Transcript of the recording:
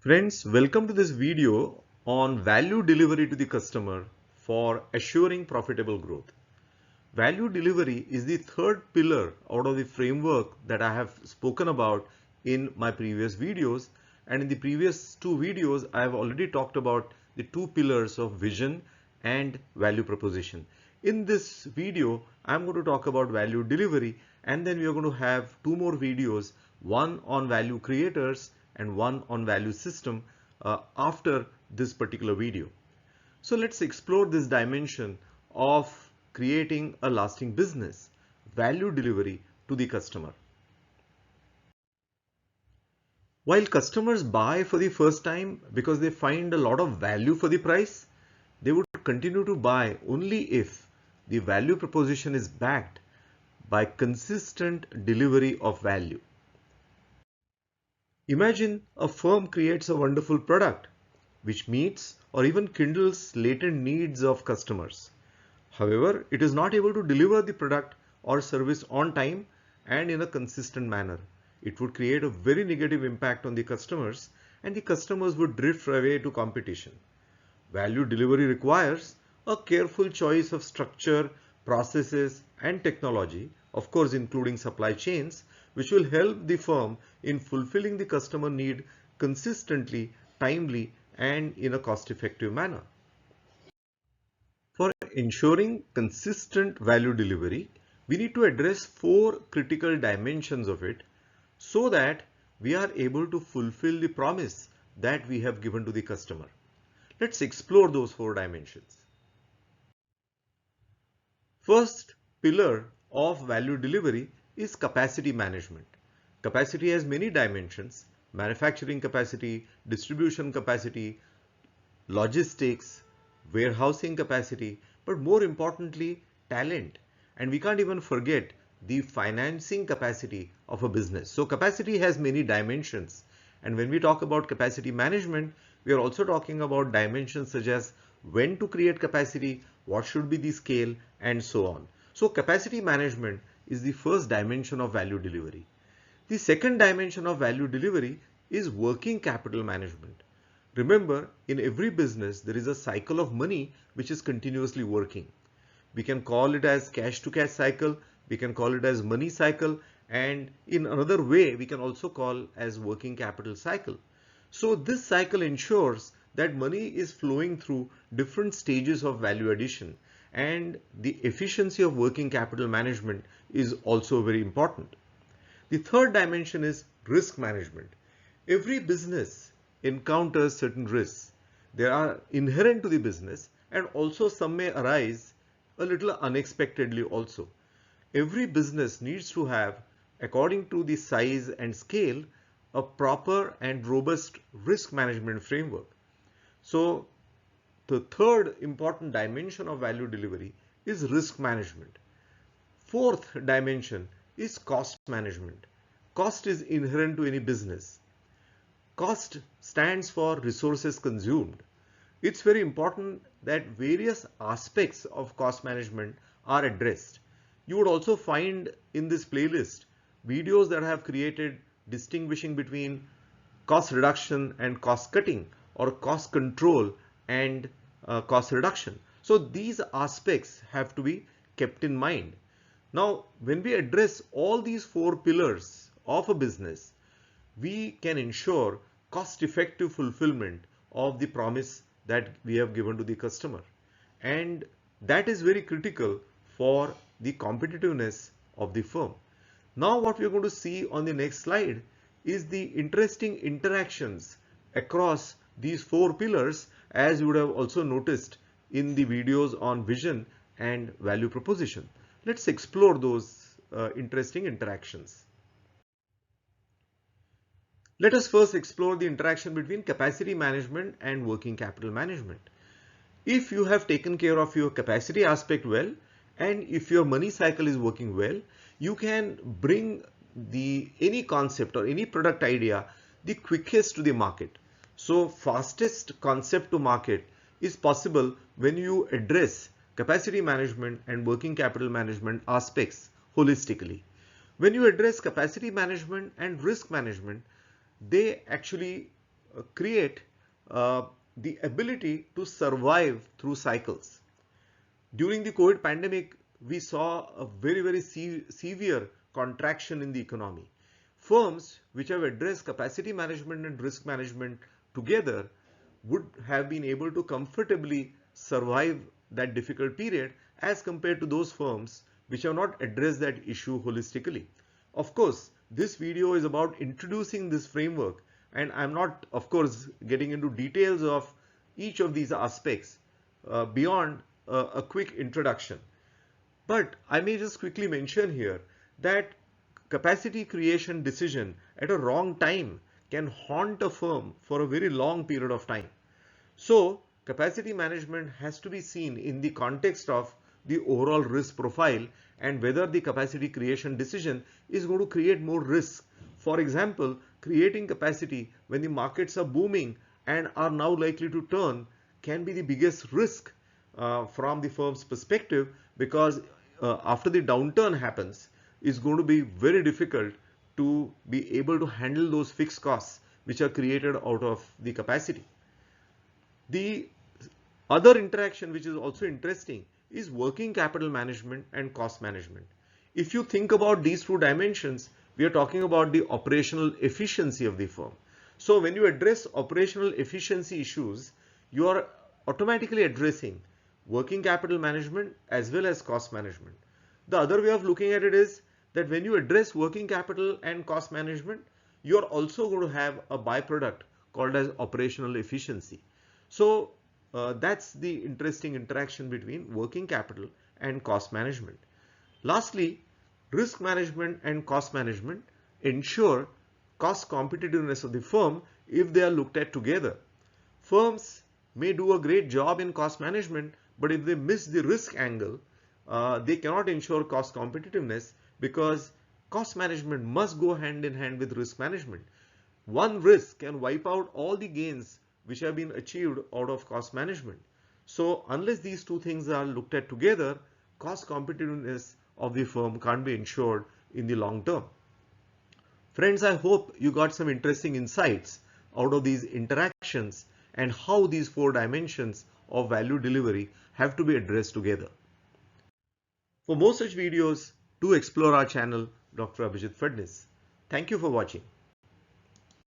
Friends, welcome to this video on value delivery to the customer for assuring profitable growth. Value delivery is the third pillar out of the framework that I have spoken about in my previous videos. And in the previous two videos, I have already talked about the two pillars of vision and value proposition. In this video, I'm going to talk about value delivery, and then we are going to have two more videos, one on value creators and one on value system after this particular video. So let's explore this dimension of creating a lasting business, value delivery to the customer. While customers buy for the first time because they find a lot of value for the price, they would continue to buy only if the value proposition is backed by consistent delivery of value. Imagine a firm creates a wonderful product which meets or even kindles latent needs of customers. However, it is not able to deliver the product or service on time and in a consistent manner. It would create a very negative impact on the customers, and the customers would drift away to competition. Value delivery requires a careful choice of structure, processes, and technology, of course including supply chains, which will help the firm in fulfilling the customer need consistently, timely, and in a cost-effective manner. For ensuring consistent value delivery, we need to address four critical dimensions of it so that we are able to fulfill the promise that we have given to the customer. Let's explore those four dimensions. First pillar of value delivery is capacity management. Capacity has many dimensions: manufacturing capacity, distribution capacity, logistics, warehousing capacity, but more importantly, talent. And we can't even forget the financing capacity of a business. So capacity has many dimensions. And when we talk about capacity management, we are also talking about dimensions such as when to create capacity, what should be the scale, and so on. So capacity management is the first dimension of value delivery. The second dimension of value delivery is working capital management. Remember, in every business, there is a cycle of money which is continuously working. We can call it as cash to cash cycle, we can call it as money cycle, and in another way, we can also call as working capital cycle. So this cycle ensures that money is flowing through different stages of value addition, and the efficiency of working capital management is also very important. The third dimension is risk management. Every business encounters certain risks. They are inherent to the business, and also some may arise a little unexpectedly also. Every business needs to have, according to the size and scale, a proper and robust risk management framework. So the third important dimension of value delivery is risk management. Fourth dimension is cost management. Cost is inherent to any business. Cost stands for resources consumed. It's very important that various aspects of cost management are addressed. You would also find in this playlist videos that I have created distinguishing between cost reduction and cost cutting, or cost control and cost reduction. So these aspects have to be kept in mind. Now, when we address all these four pillars of a business, we can ensure cost-effective fulfillment of the promise that we have given to the customer. And that is very critical for the competitiveness of the firm. Now what we are going to see on the next slide is the interesting interactions across these four pillars, as you would have also noticed in the videos on vision and value proposition. Let's explore those interesting interactions. Let us first explore the interaction between capacity management and working capital management. If you have taken care of your capacity aspect well, and if your money cycle is working well, you can bring any concept or any product idea the quickest to the market. So fastest concept to market is possible when you address capacity management and working capital management aspects holistically. When you address capacity management and risk management, they actually create the ability to survive through cycles. During the COVID pandemic, we saw a very severe contraction in the economy. Firms which have addressed capacity management and risk management together would have been able to comfortably survive that difficult period as compared to those firms which have not addressed that issue holistically. Of course, this video is about introducing this framework, and I'm not, of course, getting into details of each of these aspects beyond a quick introduction. But I may just quickly mention here that capacity creation decision at a wrong time can haunt a firm for a very long period of time. So capacity management has to be seen in the context of the overall risk profile and whether the capacity creation decision is going to create more risk. For example, creating capacity when the markets are booming and are now likely to turn can be the biggest risk from the firm's perspective, because after the downturn happens, it's going to be very difficult to be able to handle those fixed costs which are created out of the capacity. The other interaction which is also interesting is working capital management and cost management. If you think about these two dimensions, we are talking about the operational efficiency of the firm. So when you address operational efficiency issues, you are automatically addressing working capital management as well as cost management. The other way of looking at it is that when you address working capital and cost management, you are also going to have a byproduct called as operational efficiency. So that's the interesting interaction between working capital and cost management. Lastly, risk management and cost management ensure cost competitiveness of the firm if they are looked at together. Firms may do a great job in cost management, but if they miss the risk angle, they cannot ensure cost competitiveness, because cost management must go hand in hand with risk management. One risk can wipe out all the gains which have been achieved out of cost management. So unless these two things are looked at together, cost competitiveness of the firm can't be ensured in the long term. Friends, I hope you got some interesting insights out of these interactions and how these four dimensions of value delivery have to be addressed together. For more such videos, do explore our channel, Dr. Abhijit Phadnis. Thank you for watching.